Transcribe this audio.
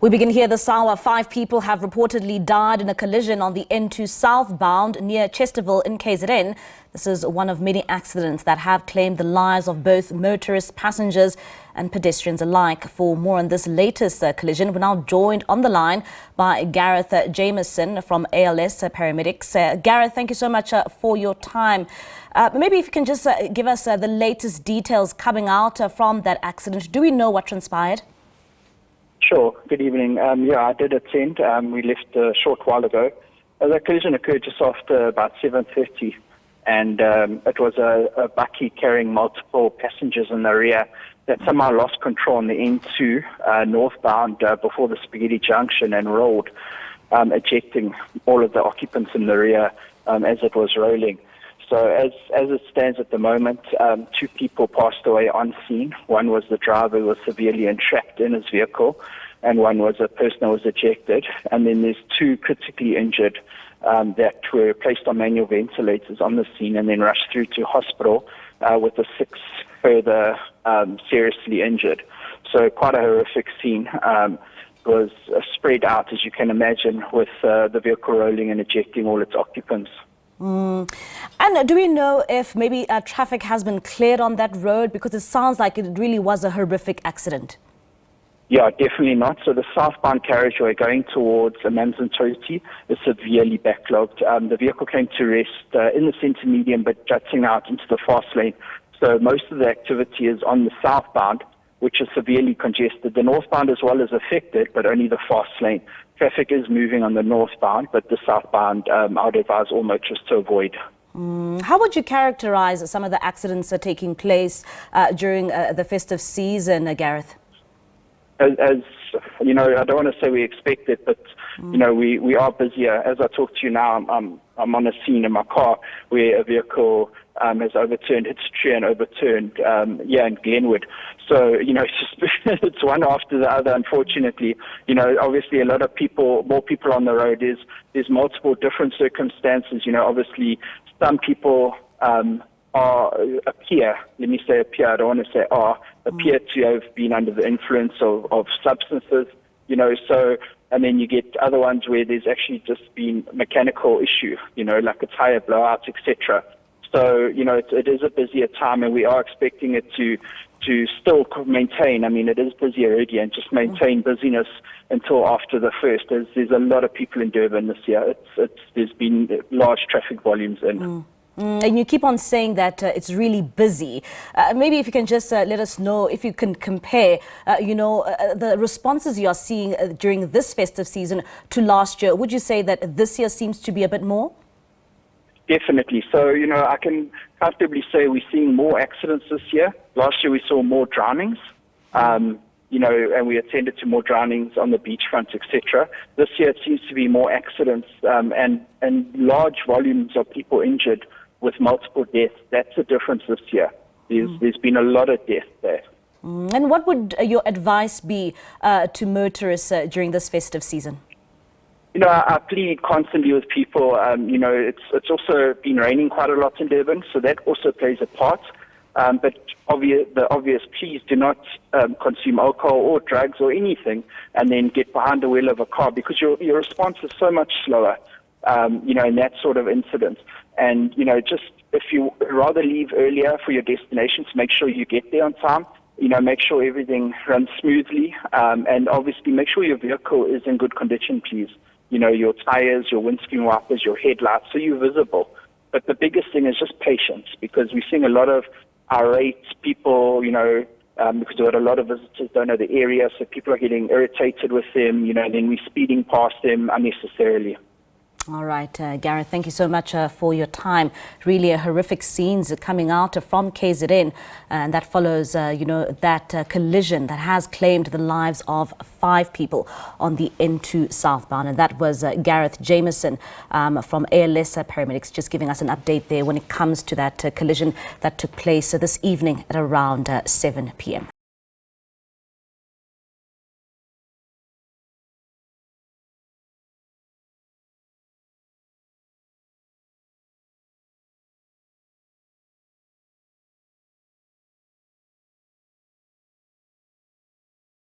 We begin here this hour. 5 people have reportedly died in a collision on the N2 southbound near Chesterville in KZN. This is one of many accidents that have claimed the lives of both motorists, passengers and pedestrians alike. For more on this latest collision, we're now joined on the line by Garrith Jamieson from ALS Paramedics. Garrith, thank you so much for your time. Maybe if you can just give us the latest details coming out from that accident. Do we know what transpired? Sure. Good evening. I did attend. We left a short while ago. The collision occurred just after about 7:30, and it was a bakkie carrying multiple passengers in the rear that somehow lost control on the N2 northbound before the Spaghetti Junction and rolled, ejecting all of the occupants in the rear as it was rolling. So as it stands at the moment, 2 people passed away on scene. One was the driver who was severely entrapped in his vehicle, and one was a person who was ejected. And then there's 2 critically injured that were placed on manual ventilators on the scene and then rushed through to hospital with the 6 further seriously injured. So quite a horrific scene. Was spread out, as you can imagine, with the vehicle rolling and ejecting all its occupants. And do we know if maybe traffic has been cleared on that road? Because it sounds like it really was a horrific accident. Yeah, definitely not. So the southbound carriageway going towards Amanzimtoti is severely backlogged. The vehicle came to rest in the centre median but jutting out into the fast lane. So most of the activity is on the southbound, which is severely congested. The northbound as well is affected, but only the fast lane. Traffic is moving on the northbound, but the southbound, I would advise all motorists to avoid. How would you characterize some of the accidents that are taking place during the festive season, Garrith? As you know, I don't want to say we expect it, but you know, we are busier. As I talk to you now, I'm on a scene in my car where a vehicle has overturned, hit a tree and overturned, in Glenwood. So, you know, it's just, it's one after the other, unfortunately. You know, obviously a lot of people, more people on the road. There's multiple different circumstances. You know, obviously some people appear I don't want to say appear to have been under the influence of substances, you know, so, and then you get other ones where there's actually just been mechanical issue, you know, like a tire blowout, etc. So, you know, it is a busier time, and we are expecting it to still maintain. I mean, it is busy already, and just maintain busyness until after the 1st. There's a lot of people in Durban this year. There's been large traffic volumes in. And you keep on saying that it's really busy. Maybe if you can just let us know, if you can compare, the responses you are seeing during this festive season to last year. Would you say that this year seems to be a bit more? Definitely. So, you know, I can comfortably say we're seeing more accidents this year. Last year we saw more drownings, you know, and we attended to more drownings on the beachfront, etc. This year it seems to be more accidents and large volumes of people injured with multiple deaths. That's the difference this year. There's been a lot of deaths there. And what would your advice be to motorists during this festive season? You know, I plead constantly with people. You know, it's also been raining quite a lot in Durban, so that also plays a part. But the obvious, please do not consume alcohol or drugs or anything and then get behind the wheel of a car, because your response is so much slower, you know, in that sort of incident. And, you know, just if you rather leave earlier for your destination, to make sure you get there on time, you know, make sure everything runs smoothly, and obviously make sure your vehicle is in good condition, please. You know, your tires, your windscreen wipers, your headlights, so you're visible. But the biggest thing is just patience, because we're seeing a lot of irate people, you know, because we've got a lot of visitors don't know the area, so people are getting irritated with them, you know, and then we're speeding past them unnecessarily. All right, Garrith, thank you so much for your time. Really horrific scenes coming out from KZN, and that follows, that collision that has claimed the lives of 5 people on the N2 southbound. And that was Garrith Jamieson from ALS Paramedics, just giving us an update there when it comes to that collision that took place this evening at around 7 p.m.